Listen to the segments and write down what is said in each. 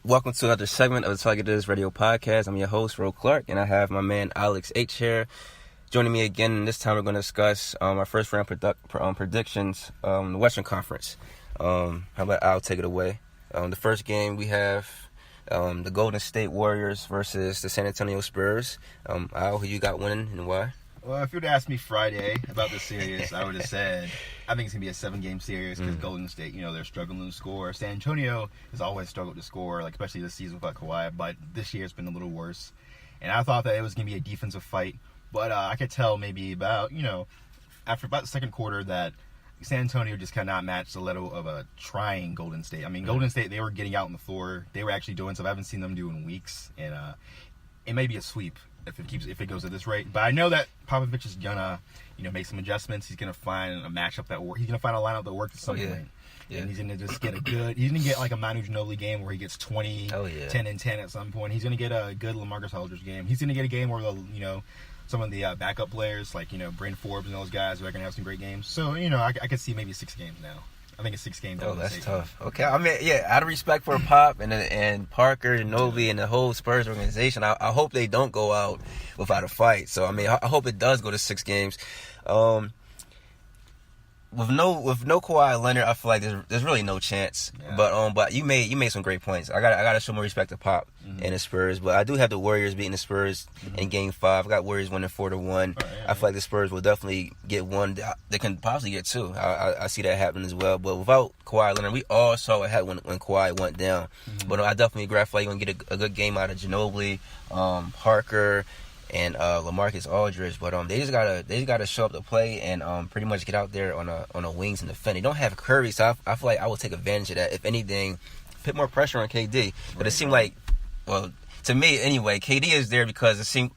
Welcome to another segment of the Target Is Radio Podcast. I'm your host, Ro Clark, and I have my man Alex H here joining me again. And this time we're going to discuss our first round predictions, the Western Conference. How about Al take it away? The first game we have the Golden State Warriors versus the San Antonio Spurs. Al, who you got winning and why? Well, if you would ask me Friday about this series, I would have said I think it's going to be a 7-game series because Golden State, they're struggling to score. San Antonio has always struggled to score, especially this season without Kawhi, but this year it's been a little worse. And I thought that it was going to be a defensive fight, but I could tell maybe about, after about the second quarter that San Antonio just cannot match the level of a trying Golden State. I mean, Golden State, they were getting out on the floor. They were actually doing stuff I haven't seen them do in weeks, and it may be a sweep if it goes at this rate. But I know that Popovich is gonna, make some adjustments. He's gonna find a matchup that works. He's gonna find a lineup that works at some point. Yeah. And he's gonna just get he's gonna get like a Manu Ginobili game where he gets 20, 10 and 10 at some point. He's gonna get a good LaMarcus Aldridge game. He's gonna get a game where some of the backup players like Bryn Forbes and those guys are gonna have some great games. So I could see maybe 6 games now. I think it's 6 games. Oh, that's tough. Okay, I mean, out of respect for Pop and Parker and Novi and the whole Spurs organization, I hope they don't go out without a fight. So, I mean, I hope it does go to 6 games. With no Kawhi Leonard, I feel like there's really no chance. Yeah. But you made some great points. I gotta show more respect to Pop and the Spurs. But I do have the Warriors beating the Spurs in Game 5. I got Warriors winning 4-1. I feel like the Spurs will definitely get 1. They can possibly get 2. I see that happening as well. But without Kawhi Leonard, we all saw what happened when Kawhi went down. But I definitely agree. I feel like you're gonna get a good game out of Ginobili, Parker, and LaMarcus Aldridge, but they just gotta show up to play and pretty much get out there on a wings and defend. They don't have Curry, so I feel like I will take advantage of that. If anything, put more pressure on KD. But it seemed like, well, to me anyway, KD is there because it seemed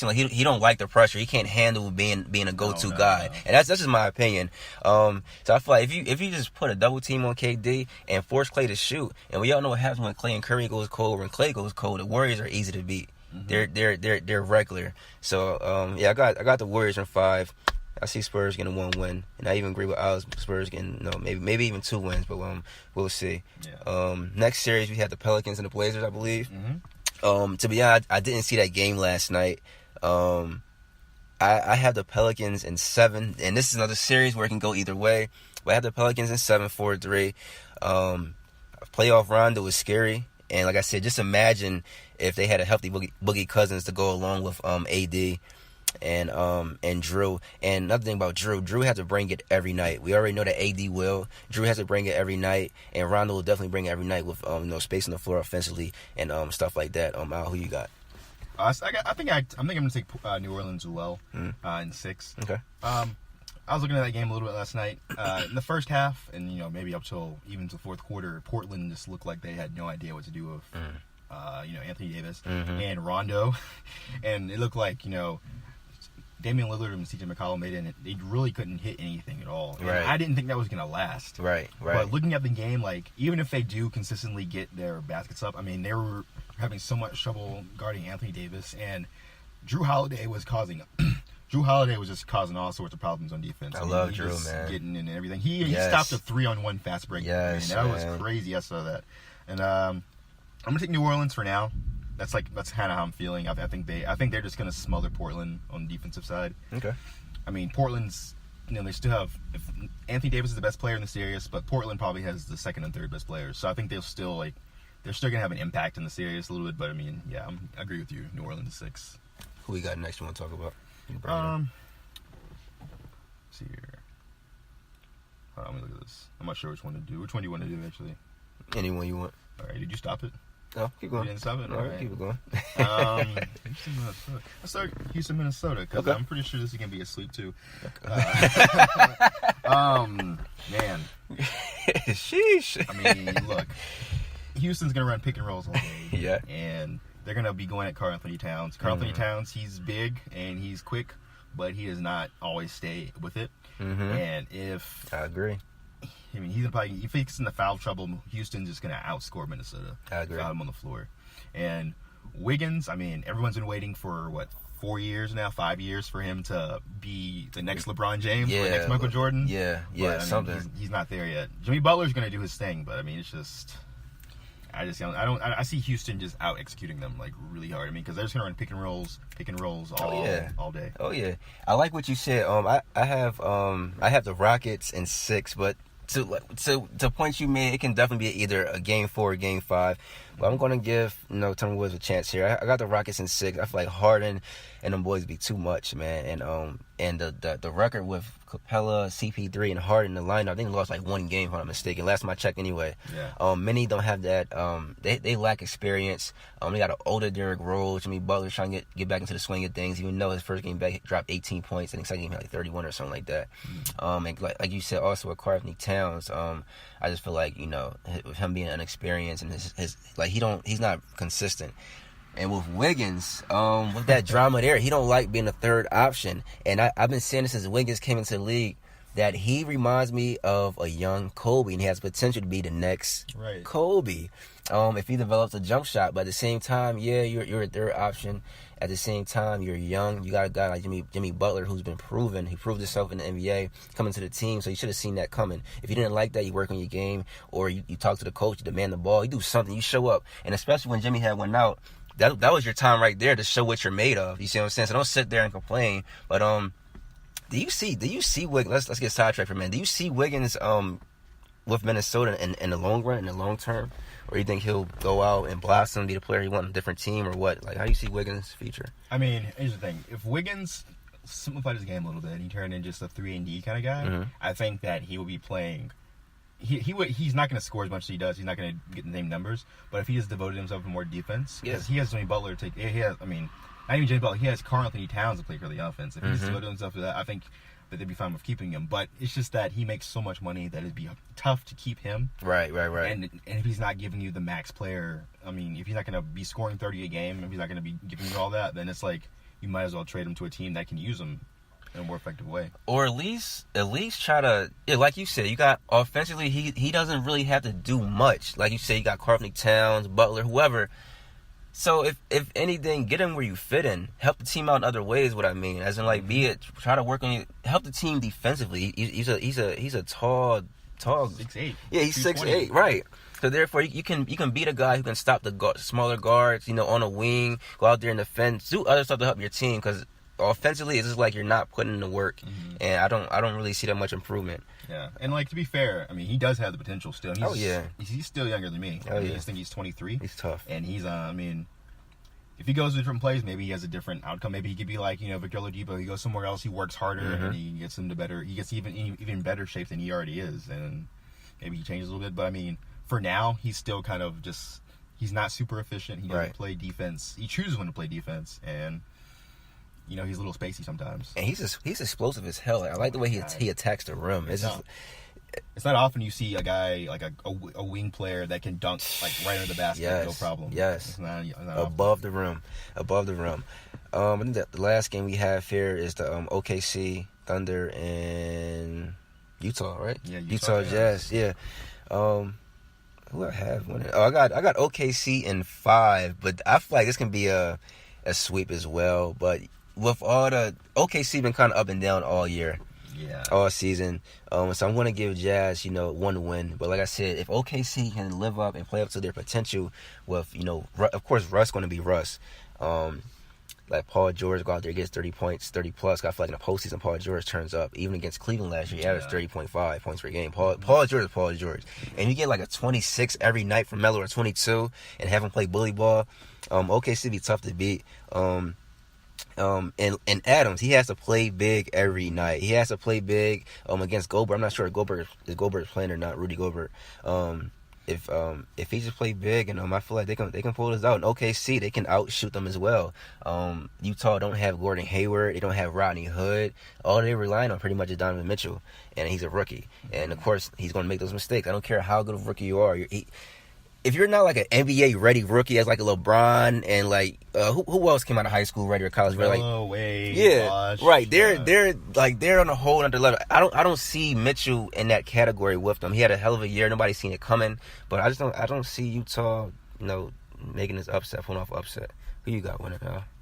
like he don't like the pressure. He can't handle being a go-to guy, and that's just my opinion. So I feel like if you just put a double team on KD and force Klay to shoot, and we all know what happens when Klay and Curry goes cold. When Klay goes cold, the Warriors are easy to beat. They're regular. So I got the Warriors in 5. I see Spurs getting 1 win, and I even agree with Alex. Spurs getting maybe even 2 wins, but we'll see. Yeah. Next series we have the Pelicans and the Blazers, I believe. To be honest, I didn't see that game last night. I have the Pelicans in 7, and this is another series where it can go either way. But I have the Pelicans in 7, 4-3. Playoff Rondo was scary. And like I said, just imagine if they had a healthy Boogie Cousins to go along with AD and Drew. And another thing about Drew has to bring it every night. We already know that AD will. Drew has to bring it every night, and Rondo will definitely bring it every night with space on the floor offensively and stuff like that. Al, who you got? I think I'm gonna take New Orleans as well in 6. Okay. I was looking at that game a little bit last night. In the first half, and maybe up till even to the fourth quarter, Portland just looked like they had no idea what to do with Anthony Davis and Rondo, and it looked like Damian Lillard and CJ McCollum they really couldn't hit anything at all. Right. I didn't think that was gonna last. Right. But looking at the game, even if they do consistently get their baskets up, I mean they were having so much trouble guarding Anthony Davis, and Drew Holiday was just causing all sorts of problems on defense. I love Drew, man. Getting in and everything. He stopped a 3-on-1 fast break. Yes, that was crazy. I saw that. And I'm gonna take New Orleans for now. That's kind of how I'm feeling. I think they're just gonna smother Portland on the defensive side. Okay. I mean, Portland's they still have Anthony Davis is the best player in the series, but Portland probably has the second and third best players. So I think they're still gonna have an impact in the series a little bit. But I mean, I agree with you. New Orleans is 6. Who we got next? You want to talk about? Let's see here. Hold on, let me look at this. I'm not sure which one to do. Which one do you want to do, actually? Anyone you want. All right, did you stop it? No, keep going. You didn't stop it? All right, keep it going. Houston, Minnesota. Let's start Houston, Minnesota, because I'm pretty sure this is going to be a sweep, too. Man. Sheesh. I mean, look. Houston's going to run pick and rolls all day. Yeah. And they're going to be going at Karl Anthony Towns. Karl Anthony Towns, he's big and he's quick, but he does not always stay with it. And I agree. I mean, if he gets in the foul trouble, Houston's just going to outscore Minnesota. I agree. Without him on the floor. And Wiggins, I mean, everyone's been waiting for, 4 years now, 5 years for him to be the next LeBron James or the next Michael Jordan. Yeah, but, something. He's not there yet. Jimmy Butler's going to do his thing, but, I mean, it's just... I see Houston just out executing them like really hard. I mean, because they're just gonna run pick and rolls all day. Oh yeah, I like what you said. I have the Rockets in 6, but to points you made, it can definitely be either a game 4 or game 5. But I'm gonna give Timberwolves a chance here. I got the Rockets in 6. I feel like Harden and them boys be too much, man. And the record with Capella, CP3, and Harden in the lineup, I think they lost like 1 game if I'm not mistaken. Last time I checked, anyway. Yeah. Many don't have that. They lack experience. They got an older Derrick Rose. Jimmy Butler trying to get back into the swing of things. Even though his first game back, he dropped 18 points. I think second game had like 31 or something like that. And like you said, also with Karl-Anthony Towns, I just feel like with him being inexperienced and his like he's not consistent. And with Wiggins, with that drama there, he don't like being a third option. And I've been saying this since Wiggins came into the league, that he reminds me of a young Kobe, and he has potential to be the next Kobe. If he develops a jump shot. But at the same time, yeah, you're a third option. At the same time, you're young. You got a guy like Jimmy Butler who's been proven. He proved himself in the NBA coming to the team, so you should have seen that coming. If you didn't like that, you work on your game, or you talk to the coach, you demand the ball, you do something, you show up. And especially when Jimmy had went out, that was your time right there to show what you're made of. You see what I'm saying? So don't sit there and complain. But do you see Wiggins? Let's get sidetracked for a minute. Do you see Wiggins with Minnesota in the long run, in the long term? Or you think he'll go out and blossom, be the player he wants on a different team, or what? Like, how do you see Wiggins' future? I mean, here's the thing. If Wiggins simplified his game a little bit and he turned into just a 3-and-D kind of guy, I think that he will be playing. He's not going to score as much as he does. He's not going to get the same numbers. But if he has devoted himself to more defense, because he has Jimmy Butler to take. He has, I mean, not even Jimmy Butler. He has Karl-Anthony Towns to play for the offense. If he's devoted himself to that, I think that they'd be fine with keeping him. But it's just that he makes so much money that it'd be tough to keep him. Right. And if he's not giving you the max player, I mean, if he's not going to be scoring 30 a game, if he's not going to be giving you all that, then it's like you might as well trade him to a team that can use him in a more effective way. Or at least try to, like you said, you got offensively, he doesn't really have to do much. Like you said, you got Karl-Anthony Towns, Butler, whoever. So if anything, get him where you fit in. Help the team out in other ways. What I mean, as in like, try to work on you. Help the team defensively. He's a tall. 6'8". Yeah, he's 6'8". Right. So therefore, you can beat a guy who can stop the smaller guards. On a wing, go out there and defend, do other stuff to help your team. Because offensively, it's just like you're not putting in the work, and I don't really see that much improvement. Yeah, and like to be fair, I mean he does have the potential still. He's still younger than me. I just think he's 23. He's tough, and he's I mean, if he goes to different plays, maybe he has a different outcome. Maybe he could be like Victor Oladipo. He goes somewhere else, he works harder, and he gets into better. He gets even better shape than he already is, and maybe he changes a little bit. But I mean, for now, he's still kind of just he's not super efficient. He doesn't play defense. He chooses when to play defense, and he's a little spacey sometimes. And he's explosive as hell. I like the way he attacks the rim. It's not often you see a guy like a wing player that can dunk like right under the basket, no problem. Yes, it's not above the rim. I think that the last game we have here is the OKC Thunder and Utah, right? Yeah, Utah Jazz. Yeah. Who I have winning? Oh, I got OKC in 5, but I feel like this can be a sweep as well. But with all the OKC been kind of up and down all year, all season. So I'm going to give Jazz, one win. But like I said, if OKC can live up and play up to their potential, with of course Russ going to be Russ. Like Paul George go out there, gets 30 points, 30 plus. I feel like in the postseason, Paul George turns up. Even against Cleveland last year, he averaged 30.5 points per game. Paul George is Paul George. And you get like a 26 every night from Melo, or 22, and have him play bully ball. OKC be tough to beat. And Adams, he has to play big every night. He has to play big against Gobert. I'm not sure if Gobert is playing or not, Rudy Gobert. If he just play big, I feel like they can pull this out. And OKC, they can outshoot them as well. Utah don't have Gordon Hayward. They don't have Rodney Hood. All they're relying on pretty much is Donovan Mitchell, and he's a rookie. And of course, he's going to make those mistakes. I don't care how good of a rookie you are. If you're not like an NBA ready rookie as like a LeBron and like who else came out of high school ready or college ready? Like Wade, Bosh, right. They're on a whole other level. I don't see Mitchell in that category with them. He had a hell of a year. Nobody's seen it coming. But I don't see Utah, making this upset, pulling off upset. Who you got winning,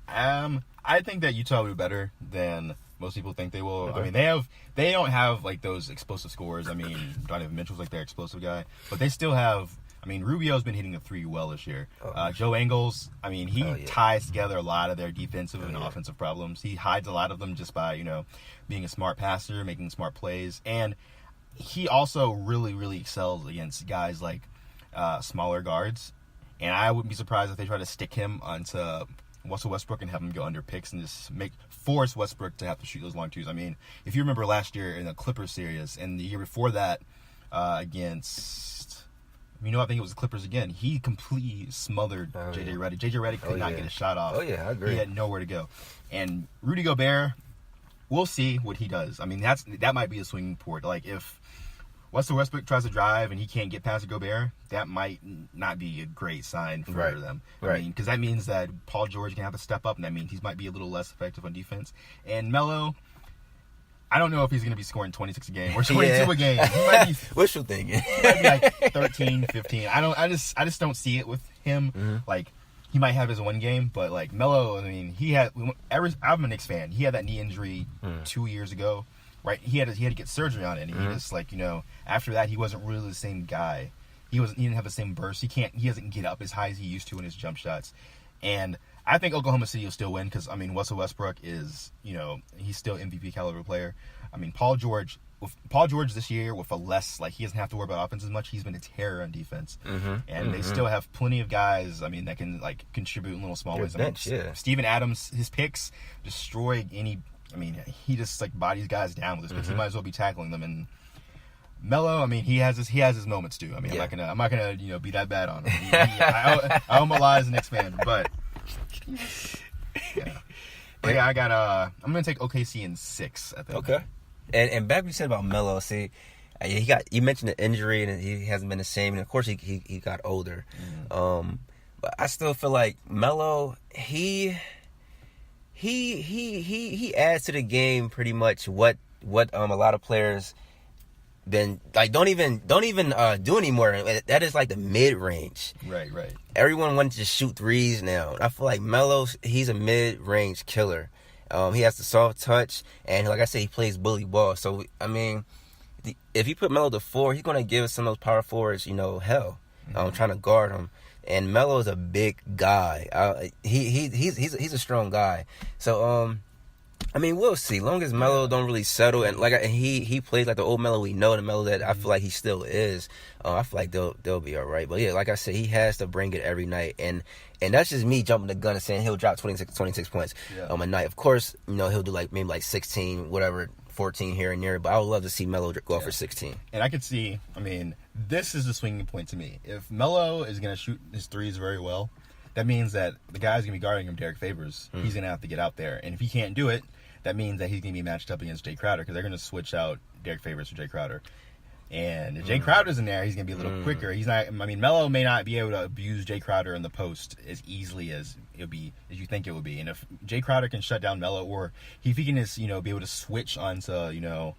Al? I think that Utah will be better than most people think they will. Okay. I mean, they don't have like those explosive scores. I mean, Donovan Mitchell's like their explosive guy, but they still have. I mean, Rubio's been hitting the three well this year. Joe Ingles, I mean, he ties together a lot of their defensive and offensive problems. He hides a lot of them just by, you know, being a smart passer, making smart plays. And he also really, really excels against guys like smaller guards. And I wouldn't be surprised if they try to stick him onto Russell Westbrook and have him go under picks and just force Westbrook to have to shoot those long twos. I mean, if you remember last year in the Clippers series and the year before that against, you know, I think it was the Clippers again, he completely smothered J.J. Redick. J.J. Redick could not get a shot off. Oh, yeah, I agree. He had nowhere to go. And Rudy Gobert, we'll see what he does. I mean, that might be a swinging port. Like, if Russell Westbrook tries to drive and he can't get past Gobert, that might not be a great sign for them. I mean, because that means that Paul George can have to step up, and that means he might be a little less effective on defense. And Melo, I don't know if he's going to be scoring 26 a game or 22 a game. He might be, what you thinking? He might be like 13, 15. I just don't see it with him. Mm-hmm. Like, he might have his one game, but like Melo, I mean, I'm a Knicks fan. He had that knee injury 2 years ago. Right, he had to get surgery on it, and he just, like, you know, after that he wasn't really the same guy. He didn't have the same burst. He doesn't get up as high as he used to in his jump shots. And I think Oklahoma City will still win because, I mean, Russell Westbrook is, you know, he's still MVP caliber player. I mean, Paul George this year with a less, like, he doesn't have to worry about offense as much. He's been a terror on defense, and they still have plenty of guys. I mean, that can, like, contribute in little small ways. Bench, Steven Adams, his picks destroy any. I mean, he just, like, bodies guys down with his picks. He might as well be tackling them. And Melo, I mean, he has his moments too. I mean, I'm not gonna you know, be that bad on him. I owe him a lot as a Knicks fan, but yeah, I'm gonna take OKC in 6. I think. Okay. And back what you said about Melo, see, you mentioned the injury and he hasn't been the same, and of course he got older. But I still feel like Melo, he adds to the game pretty much what a lot of players then, like, don't even do anymore. That is like the mid range. Right. Everyone wants to shoot threes now. I feel like Melo, he's a mid range killer. He has the soft touch, and like I said, he plays bully ball. So I mean, if you put Melo to 4, he's gonna give some of those power forwards, you know, hell. Trying to guard him. And Melo is a big guy. He's a strong guy. So I mean, we'll see. Long as Melo don't really settle, and like he plays like the old Melo we know, the Melo that I feel like he still is. I feel like they'll be all right. But yeah, like I said, he has to bring it every night, and that's just me jumping the gun and saying he'll drop 26 points a night. Of course, you know, he'll do maybe 16, whatever, 14 here and there. But I would love to see Melo go for 16. And I could see. I mean, this is the swinging point to me. If Melo is going to shoot his threes very well, that means that the guy's going to be guarding him, Derek Favors. He's going to have to get out there. And if he can't do it, that means that he's going to be matched up against Jay Crowder because they're going to switch out Derek Favors for Jay Crowder. And if Jay Crowder's in there, he's going to be a little quicker. He's not. I mean, Melo may not be able to abuse Jay Crowder in the post as easily as you think it would be. And if Jay Crowder can shut down Melo, or if he can just, you know, be able to switch onto, you know,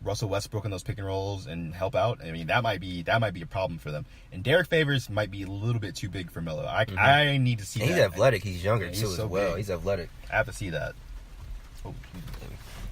Russell Westbrook in those pick and rolls and help out, I mean, that might be a problem for them. And Derek Favors might be a little bit too big for Melo. I need to see that. He's athletic. He's younger too as well. Big. He's athletic. I have to see that.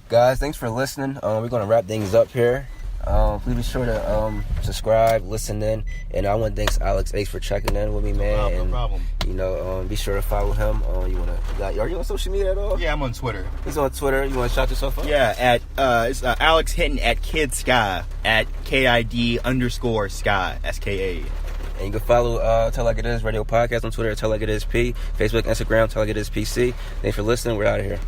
Guys, thanks for listening. We're going to wrap things up here. Please be sure to subscribe, listen in, and I want to thank Alex Ace for checking in with me, man. No problem. You know, be sure to follow him. Are you on social media at all? Yeah, I'm on Twitter. He's on Twitter. You want to shout yourself out? Yeah, it's Alex Hinton at Kid Sky at KID_Sky SKA. And you can follow Tell Like It Is Radio Podcast on Twitter at Tell Like It Is P, Facebook, Instagram, Tell Like It Is PC. Thanks for listening. We're out of here.